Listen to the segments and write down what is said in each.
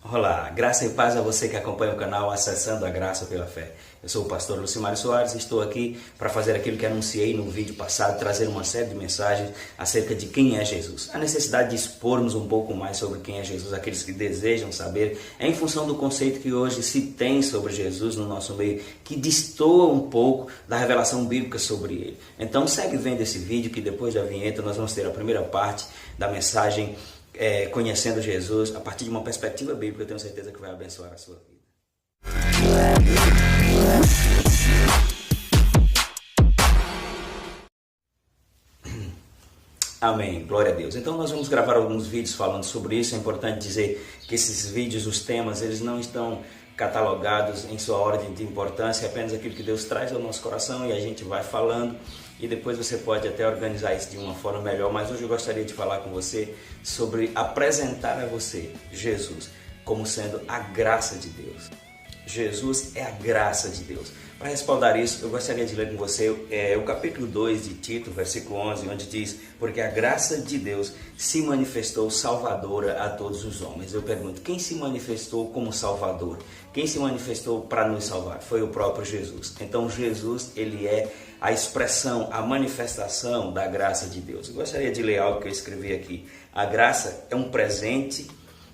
Olá, graça e paz a você que acompanha o canal Acessando a Graça pela Fé. Eu sou o pastor Lucimário Soares e estou aqui para fazer aquilo que anunciei no vídeo passado, trazer uma série de mensagens acerca de quem é Jesus. A necessidade de expormos um pouco mais sobre quem é Jesus, aqueles que desejam saber, em função do conceito que hoje se tem sobre Jesus no nosso meio, que destoa um pouco da revelação bíblica sobre ele. Então segue vendo esse vídeo que depois da vinheta nós vamos ter a primeira parte da mensagem conhecendo Jesus a partir de uma perspectiva bíblica. Eu tenho certeza que vai abençoar a sua vida. Amém, glória a Deus. Então nós vamos gravar alguns vídeos falando sobre isso. É importante dizer que esses vídeos, os temas, eles não estão catalogados em sua ordem de importância, é apenas aquilo que Deus traz ao nosso coração e a gente vai falando e depois você pode até organizar isso de uma forma melhor, mas hoje eu gostaria de falar com você sobre apresentar a você Jesus como sendo a graça de Deus. Jesus é a graça de Deus. Para respaldar isso, eu gostaria de ler com você o capítulo 2 de Tito, versículo 11, onde diz: porque a graça de Deus se manifestou salvadora a todos os homens. Eu pergunto, quem se manifestou como salvador? Quem se manifestou para nos salvar? Foi o próprio Jesus. Então Jesus, ele é a expressão, a manifestação da graça de Deus. Eu gostaria de ler algo que eu escrevi aqui. A graça é um presente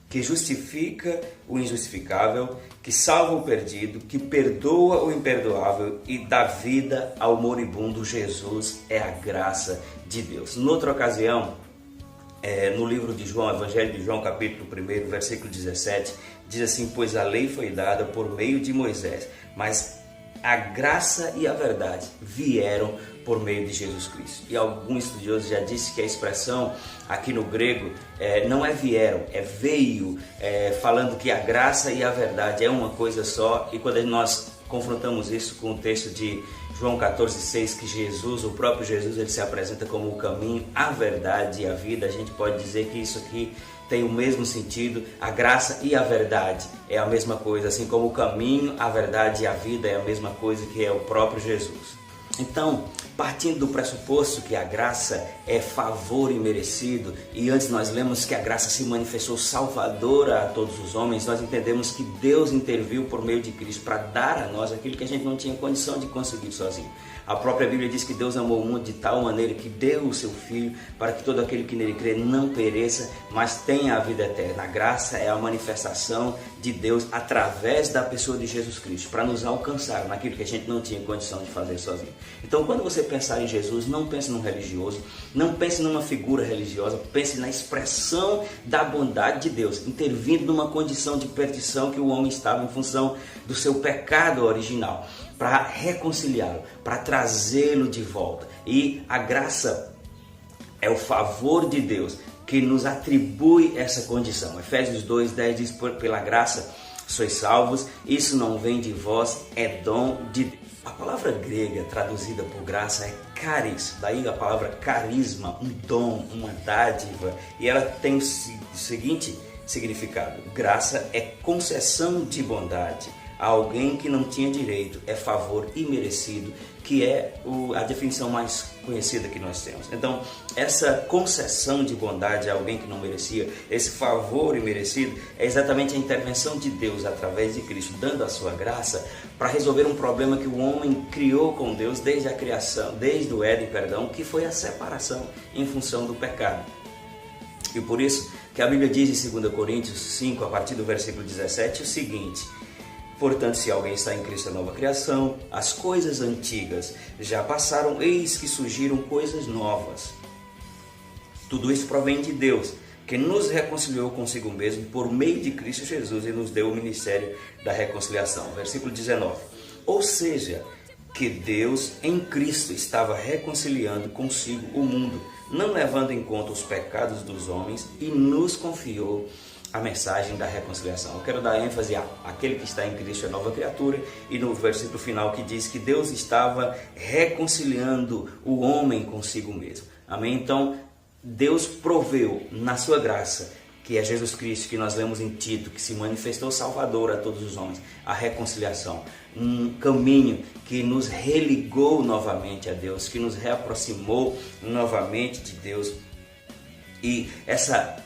que justifica o injustificável, que salva o perdido, que perdoa o imperdoável e dá vida ao moribundo. Jesus é a graça de Deus. Noutra ocasião, no livro de João, Evangelho de João, capítulo 1, versículo 17, diz assim: pois a lei foi dada por meio de Moisés, mas a graça e a verdade vieram por meio de Jesus Cristo. E alguns estudiosos já disseram que a expressão aqui no grego não é vieram, é veio, falando que a graça e a verdade é uma coisa só. E quando nós confrontamos isso com o texto de João 14,6, que Jesus, o próprio Jesus, ele se apresenta como o caminho, a verdade e a vida, a gente pode dizer que isso aqui tem o mesmo sentido. A graça e a verdade é a mesma coisa, assim como o caminho, a verdade e a vida é a mesma coisa, que é o próprio Jesus. Então, partindo do pressuposto que a graça é favor imerecido, e antes nós lemos que a graça se manifestou salvadora a todos os homens, nós entendemos que Deus interviu por meio de Cristo para dar a nós aquilo que a gente não tinha condição de conseguir sozinho. A própria Bíblia diz que Deus amou o mundo de tal maneira que deu o seu Filho para que todo aquele que nele crê não pereça, mas tenha a vida eterna. A graça é a manifestação de Deus através da pessoa de Jesus Cristo para nos alcançar naquilo que a gente não tinha condição de fazer sozinho. Então, quando você pensar em Jesus, não pense num religioso, não pense numa figura religiosa, pense na expressão da bondade de Deus, intervindo numa condição de perdição que o homem estava em função do seu pecado original, para reconciliá-lo, para trazê-lo de volta. E a graça é o favor de Deus que nos atribui essa condição. Efésios 2:10 diz: pela graça sois salvos, isso não vem de vós, é dom de Deus. A palavra grega traduzida por graça é charis, daí a palavra carisma, um dom, uma dádiva, e ela tem o seguinte significado: graça é concessão de bondade a alguém que não tinha direito, é favor imerecido, que é a definição mais conhecida que nós temos. Então, essa concessão de bondade a alguém que não merecia, esse favor imerecido, é exatamente a intervenção de Deus através de Cristo, dando a sua graça para resolver um problema que o homem criou com Deus desde a criação, desde o Éden, que foi a separação em função do pecado. E por isso que a Bíblia diz em 2 Coríntios 5, a partir do versículo 17, o seguinte: portanto, se alguém está em Cristo, é nova criação, as coisas antigas já passaram, eis que surgiram coisas novas. Tudo isso provém de Deus, que nos reconciliou consigo mesmo por meio de Cristo Jesus e nos deu o ministério da reconciliação. Versículo 19. Ou seja, que Deus em Cristo estava reconciliando consigo o mundo, não levando em conta os pecados dos homens, e nos confiou a mensagem da reconciliação. Eu quero dar ênfase àquele que está em Cristo é nova criatura, e no versículo final que diz que Deus estava reconciliando o homem consigo mesmo. Amém? Então, Deus proveu na sua graça, que é Jesus Cristo, que nós lemos em Tito, que se manifestou salvador a todos os homens, a reconciliação, um caminho que nos religou novamente a Deus, que nos reaproximou novamente de Deus. E essa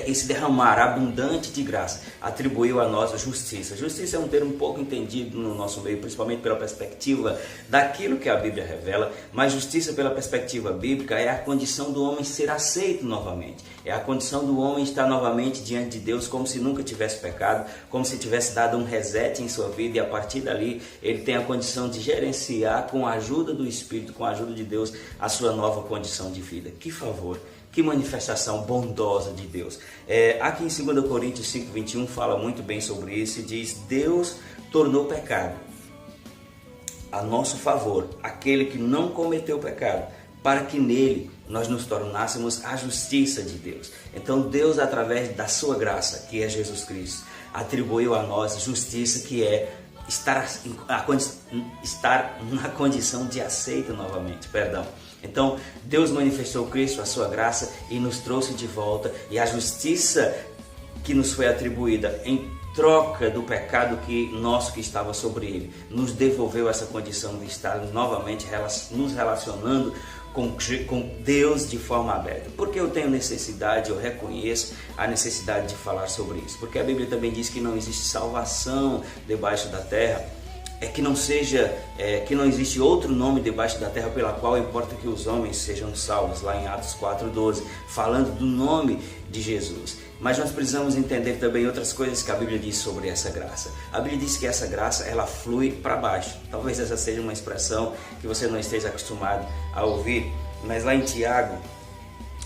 esse derramar abundante de graça, atribuiu a nós a justiça. Justiça é um termo pouco entendido no nosso meio, principalmente pela perspectiva daquilo que a Bíblia revela, mas justiça pela perspectiva bíblica é a condição do homem ser aceito novamente, é a condição do homem estar novamente diante de Deus como se nunca tivesse pecado, como se tivesse dado um reset em sua vida, e a partir dali ele tem a condição de gerenciar com a ajuda do Espírito, com a ajuda de Deus, a sua nova condição de vida. Que favor! Que manifestação bondosa de Deus. Aqui em 2 Coríntios 5:21 fala muito bem sobre isso e diz: Deus tornou pecado a nosso favor aquele que não cometeu pecado, para que nele nós nos tornássemos a justiça de Deus. Então Deus, através da sua graça, que é Jesus Cristo, atribuiu a nós justiça, que é estar na condição de aceito novamente, Então, Deus manifestou Cristo, a sua graça, e nos trouxe de volta, e a justiça que nos foi atribuída em troca do pecado nosso que estava sobre ele, nos devolveu essa condição de estar novamente nos relacionando com Deus de forma aberta. Porque eu tenho necessidade, eu reconheço a necessidade de falar sobre isso. Porque a Bíblia também diz que não existe salvação debaixo da terra, que não existe outro nome debaixo da terra pela qual importa que os homens sejam salvos, lá em Atos 4:12, falando do nome de Jesus. Mas nós precisamos entender também outras coisas que a Bíblia diz sobre essa graça. A Bíblia diz que essa graça, ela flui para baixo. Talvez essa seja uma expressão que você não esteja acostumado a ouvir, mas lá em Tiago,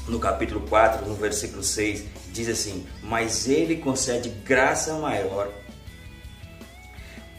no capítulo 4, no versículo 6, diz assim: mas ele concede graça maior.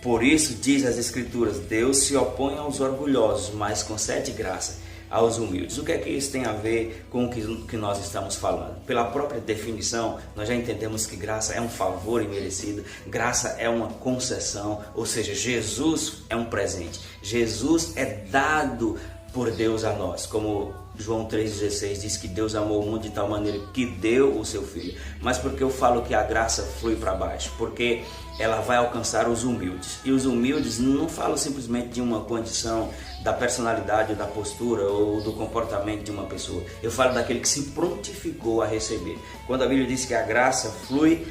Por isso, diz as Escrituras, Deus se opõe aos orgulhosos, mas concede graça aos humildes. O que é que isso tem a ver com o que nós estamos falando? Pela própria definição, nós já entendemos que graça é um favor imerecido, graça é uma concessão, ou seja, Jesus é um presente. Jesus é dado por Deus a nós, como João 3,16 diz que Deus amou o mundo de tal maneira que deu o seu Filho. Mas por que eu falo que a graça flui para baixo? Porque ela vai alcançar os humildes. E os humildes não falam simplesmente de uma condição da personalidade, da postura ou do comportamento de uma pessoa. Eu falo daquele que se prontificou a receber. Quando a Bíblia diz que a graça flui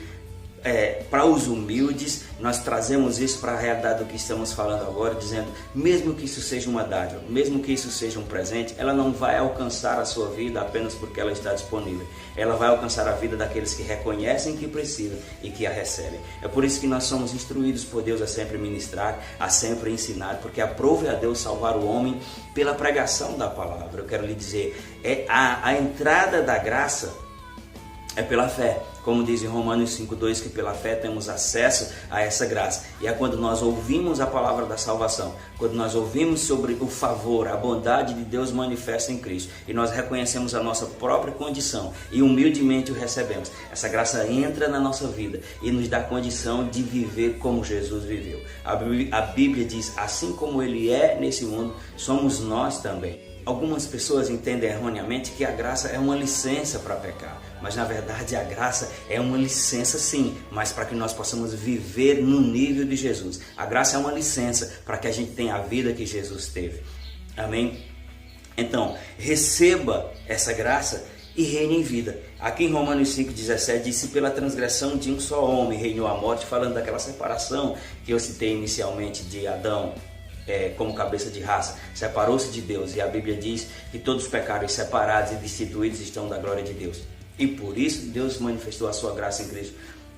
para os humildes, nós trazemos isso para a realidade do que estamos falando agora, dizendo, mesmo que isso seja uma dádiva, mesmo que isso seja um presente, ela não vai alcançar a sua vida apenas porque ela está disponível. Ela vai alcançar a vida daqueles que reconhecem que precisam e que a recebem. É por isso que nós somos instruídos por Deus a sempre ministrar, a sempre ensinar, porque aprove a Deus salvar o homem pela pregação da palavra. Eu quero lhe dizer, a entrada da graça é pela fé, como diz em Romanos 5:2, que pela fé temos acesso a essa graça. E é quando nós ouvimos a palavra da salvação, quando nós ouvimos sobre o favor, a bondade de Deus manifesta em Cristo, e nós reconhecemos a nossa própria condição e humildemente o recebemos, essa graça entra na nossa vida e nos dá condição de viver como Jesus viveu. A Bíblia diz, assim como Ele é nesse mundo, somos nós também. Algumas pessoas entendem erroneamente que a graça é uma licença para pecar, mas na verdade a graça é uma licença sim, mas para que nós possamos viver no nível de Jesus. A graça é uma licença para que a gente tenha a vida que Jesus teve. Amém? Então, receba essa graça e reine em vida. Aqui em Romanos 5,17 diz: pela transgressão de um só homem reinou a morte, falando daquela separação que eu citei inicialmente de Adão, como cabeça de raça, separou-se de Deus, e a Bíblia diz que todos os pecados separados e destituídos estão da glória de Deus, e por isso Deus manifestou a sua graça em Cristo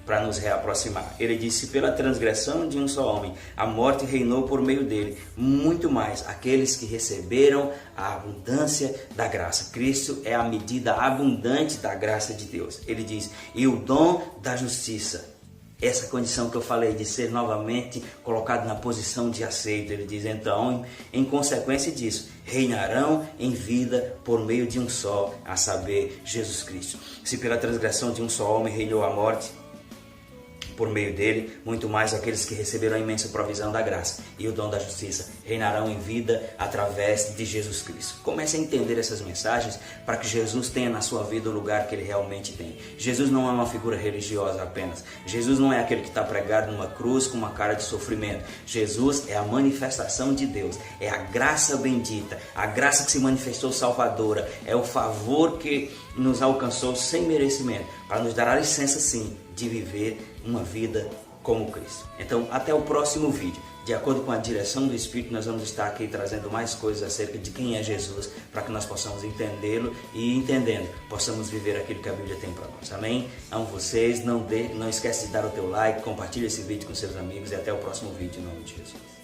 para nos reaproximar. Ele disse: pela transgressão de um só homem a morte reinou por meio dele, muito mais aqueles que receberam a abundância da graça. Cristo é a medida abundante da graça de Deus. Ele diz: e o dom da justiça, essa condição que eu falei de ser novamente colocado na posição de aceito. Ele diz, então, em consequência disso, reinarão em vida por meio de um só, a saber, Jesus Cristo. Se pela transgressão de um só homem reinou a morte, por meio dele, muito mais aqueles que receberão a imensa provisão da graça e o dom da justiça reinarão em vida através de Jesus Cristo. Comece a entender essas mensagens para que Jesus tenha na sua vida o lugar que ele realmente tem. Jesus não é uma figura religiosa apenas. Jesus não é aquele que está pregado numa cruz com uma cara de sofrimento. Jesus é a manifestação de Deus, é a graça bendita, a graça que se manifestou salvadora, é o favor que nos alcançou sem merecimento, para nos dar a licença sim de viver uma vida como Cristo. Então, até o próximo vídeo. De acordo com a direção do Espírito, nós vamos estar aqui trazendo mais coisas acerca de quem é Jesus, para que nós possamos entendê-lo e, entendendo, possamos viver aquilo que a Bíblia tem para nós. Amém? Amo vocês, não esquece de dar o teu like, compartilhe esse vídeo com seus amigos e até o próximo vídeo, em nome de Jesus.